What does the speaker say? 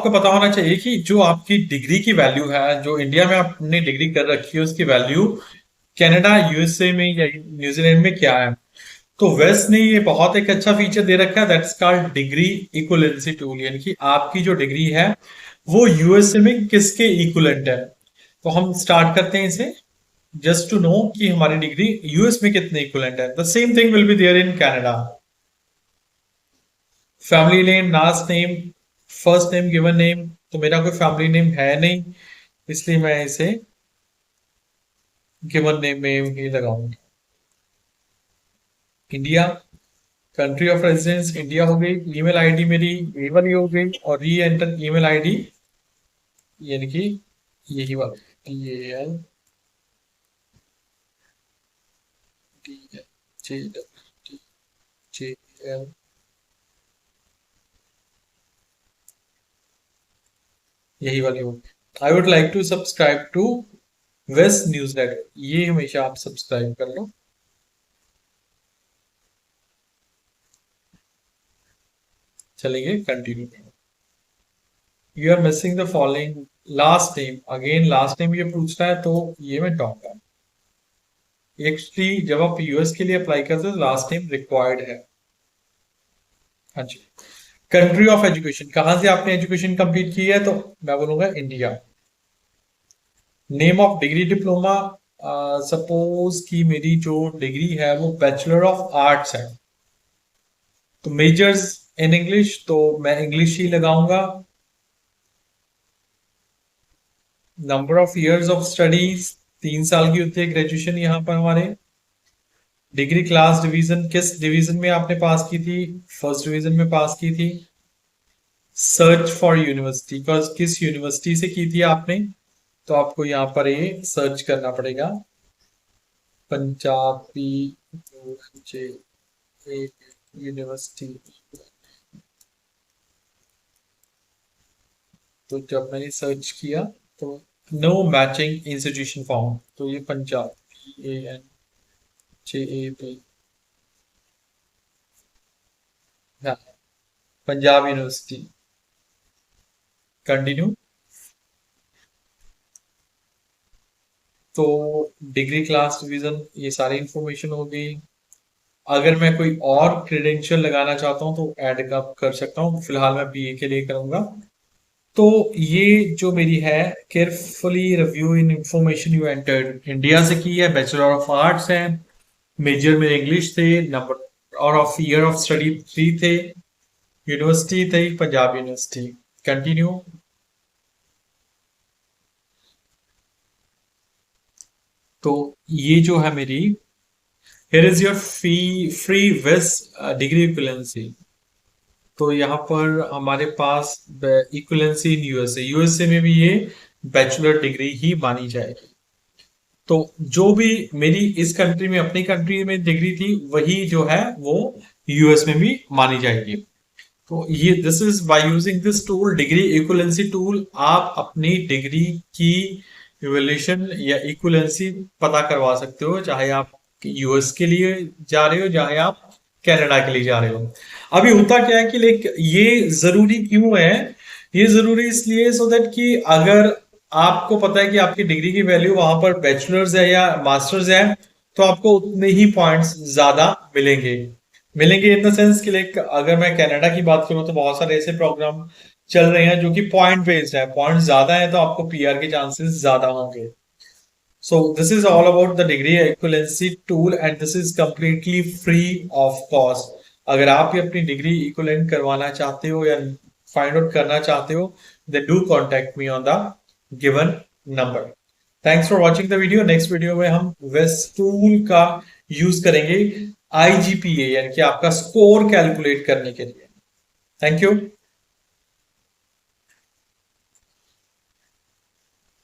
आपको पता होना चाहिए कि जो आपकी डिग्री की वैल्यू है, जो इंडिया में आपने डिग्री कर रखी है, उसकी वैल्यू कनाडा, यूएसए में या न्यूजीलैंड में क्या है। तो वेस्ट ने ये बहुत एक अच्छा फीचर दे रखा है, that's called degree equivalency tool, यानी कि आपकी जो डिग्री है वो यूएसए में किसके इक्विवेलेंट है। तो हम स्टार्ट करते हैं इसे, जस्ट टू नो कि हमारी डिग्री यूएस में कितने इक्विवेलेंट है। The same thing will be there in Canada. Family name, last name, first name, given name. तो मेरा कोई फैमिली नेम है नहीं, इसलिए मैं इसे गिवन नेम में ही लगाऊंगा। India, country of residence India हो गई, ईमेल आईडी मेरी ये वाली हो गई, और री एंटर ईमेल आईडी यानी कि यही वाला TAL JL यही वाली होगी। I would like to subscribe to west newsletter, ये हमेशा आप सब्सक्राइब कर लो। चलेंगे continue. You are missing the following last name, again last name ये पूछता है, तो ये मैं टॉप। एक्चुअली जब आप यूएस के लिए अप्लाई करते हो तो लास्ट नेम रिक्वायर्ड है। हाँ जी। कंट्री ऑफ एजुकेशन, कहां से आपने एजुकेशन कंप्लीट की है, तो मैं बोलूंगा India. Name of degree diploma, suppose कि मेरी जो डिग्री है वो बैचलर ऑफ आर्ट्स है, तो मेजर्स इन इंग्लिश, तो मैं इंग्लिश ही लगाऊंगा। Number of years of studies 3 साल की होती है ग्रेजुएशन यहाँ पर हमारे। डिग्री क्लास डिवीजन, किस डिवीजन में आपने पास की थी, फर्स्ट डिवीजन में पास की थी। सर्च फॉर यूनिवर्सिटी, किस यूनिवर्सिटी से की थी आपने, तो आपको यहाँ पर ये सर्च करना पड़ेगा। पंजाबी यूनिवर्सिटी। तो जब मैंने सर्च किया तो नो मैचिंग इंस्टीट्यूशन फाउंड, तो ये पंजाब PANJAB, हाँ, पंजाब यूनिवर्सिटी। कंटिन्यू। तो डिग्री क्लास डिवीजन ये सारी इंफॉर्मेशन हो गई। अगर मैं कोई और क्रेडेंशियल लगाना चाहता हूँ तो ऐड कर सकता हूँ, फिलहाल मैं BA के लिए करूंगा। तो ये जो मेरी है, carefully review in information you entered, India से की है, बैचलर ऑफ आर्ट्स है, मेजर में इंग्लिश थे, नंबर और ऑफ ईयर ऑफ स्टडी 3 थे, यूनिवर्सिटी थी पंजाब यूनिवर्सिटी। कंटिन्यू। तो ये जो है मेरी, here is your free west degree equivalency. तो यहाँ पर हमारे पास इक्विवेलेंसी इन यूएसए में भी ये बैचलर डिग्री ही मानी जाएगी। तो जो भी मेरी इस कंट्री में, अपनी कंट्री में डिग्री थी, वही जो है वो यूएस में भी मानी जाएगी। तो ये this is by using this tool, degree equivalency tool, आप अपनी डिग्री की इवैल्यूएशन या इक्विवेलेंसी पता करवा सकते हो, चाहे आप यूएस के लिए जा रहे हो, चाहे आप कनाडा के लिए जा रहे हो। अभी होता क्या है कि लाइक ये जरूरी क्यों है, ये जरूरी इसलिए सो दैट कि अगर आपको पता है कि आपकी डिग्री की वैल्यू वहां पर बैचलर्स है या मास्टर्स है, तो आपको उतने ही पॉइंट्स ज्यादा मिलेंगे। मिलेंगे इन द सेंस कि लाइक अगर मैं कनाडा की बात करूं तो बहुत सारे ऐसे प्रोग्राम चल रहे हैं जो कि पॉइंट बेस्ड है, पॉइंट ज्यादा है तो आपको PR के चांसेस ज्यादा होंगे। So this is all about the degree equivalency tool and this is completely free of cost. अगर आप ये अपनी डिग्री इक्विवेलेंट करवाना चाहते हो या फाइंड आउट करना चाहते हो, then do contact me on the given number. Thanks for watching the video. Next video में हम वेस्ट टूल का यूज करेंगे IGPA यानी कि आपका स्कोर कैलकुलेट करने के लिए। Thank you.